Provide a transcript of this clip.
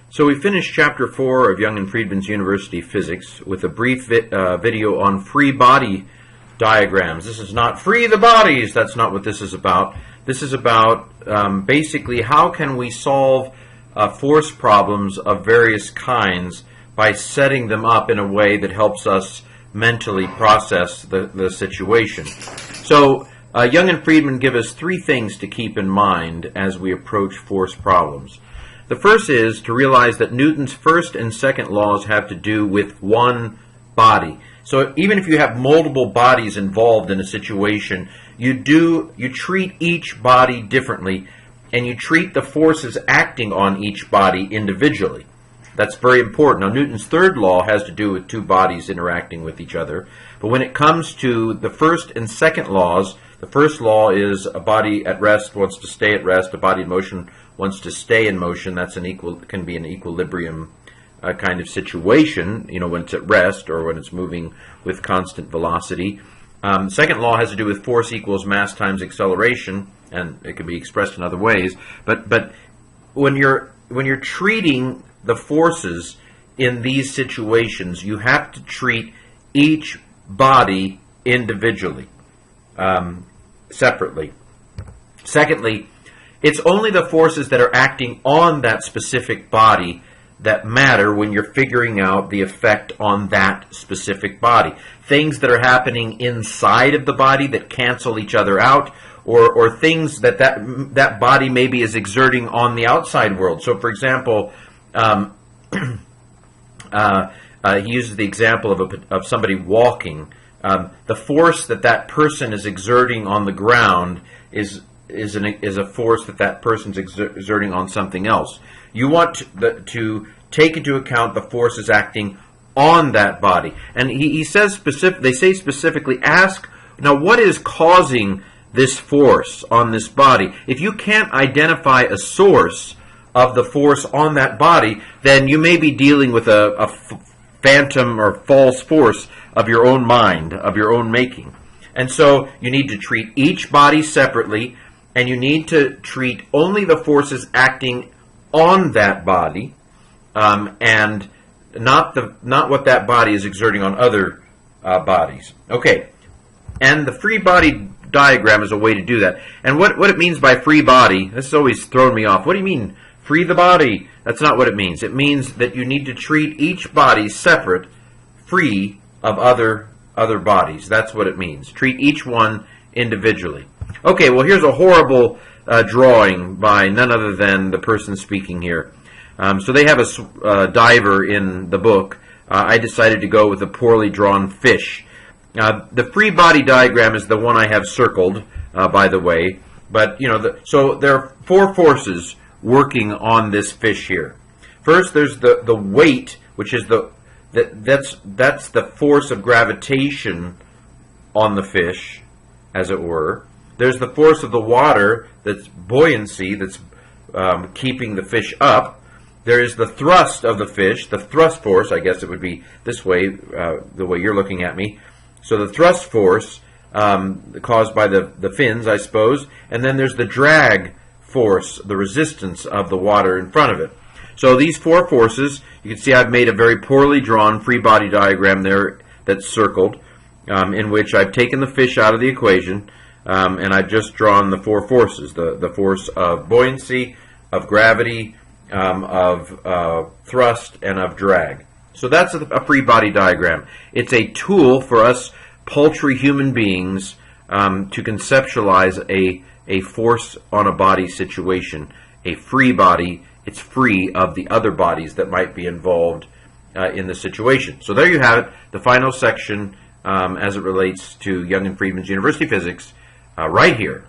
So we finished Chapter 4 of Young and Freedman's University Physics with a brief video on free body diagrams. This is not free the bodies. That's not what this is about. This is about basically how can we solve force problems of various kinds by setting them up in a way that helps us mentally process the situation. So Young and Freedman give us three things to keep in mind as we approach force problems. The first is to realize that Newton's first and second laws have to do with one body. So even if you have multiple bodies involved in a situation, you treat each body differently, and you treat the forces acting on each body individually. That's very important. Now, Newton's third law has to do with two bodies interacting with each other. But when it comes to the first and second laws, the first law is a body at rest wants to stay at rest, a body in motion wants to stay in motion. That's can be an equilibrium kind of situation, when it's at rest or when it's moving with constant velocity. Second law has to do with force equals mass times acceleration, and it can be expressed in other ways. But when you're treating the forces in these situations, you have to treat each body individually, separately. Secondly, it's only the forces that are acting on that specific body that matter when you're figuring out the effect on that specific body. Things that are happening inside of the body that cancel each other out, or things that body maybe is exerting on the outside world. So, for example, he uses the example of somebody walking. The force that person is exerting on the ground is a force that person's exerting on something else. You want to take into account the forces acting on that body. And he says they say specifically, ask, now what is causing this force on this body? If you can't identify a source of the force on that body, then you may be dealing with a phantom or false force of your own mind, of your own making. And so you need to treat each body separately, and you need to treat only the forces acting on that body, and not what that body is exerting on other bodies. Okay, and the free body diagram is a way to do that. And what it means by free body, this has always thrown me off. What do you mean, free the body? That's not what it means. It means that you need to treat each body separate, free of other bodies. That's what it means. Treat each one individually. Okay, well, here's a horrible drawing by none other than the person speaking here. So they have a diver in the book. I decided to go with a poorly drawn fish. The free body diagram is the one I have circled, by the way. But, so there are four forces working on this fish here. First, there's the weight, which is that's the force of gravitation on the fish, as it were. There's the force of the water, that's buoyancy, that's keeping the fish up. There is the thrust of the fish, the thrust force, I guess it would be this way, the way you're looking at me. So the thrust force caused by the fins, I suppose. And then there's the drag force, the resistance of the water in front of it. So these four forces, you can see I've made a very poorly drawn free body diagram there that's circled, in which I've taken the fish out of the equation, and I've just drawn the four forces, the force of buoyancy, of gravity, of thrust, and of drag. So that's a free body diagram. It's a tool for us paltry human beings to conceptualize a force on a body situation. A free body, it's free of the other bodies that might be involved in the situation. So there you have it, the final section as it relates to Young and Freedman's University Physics, right here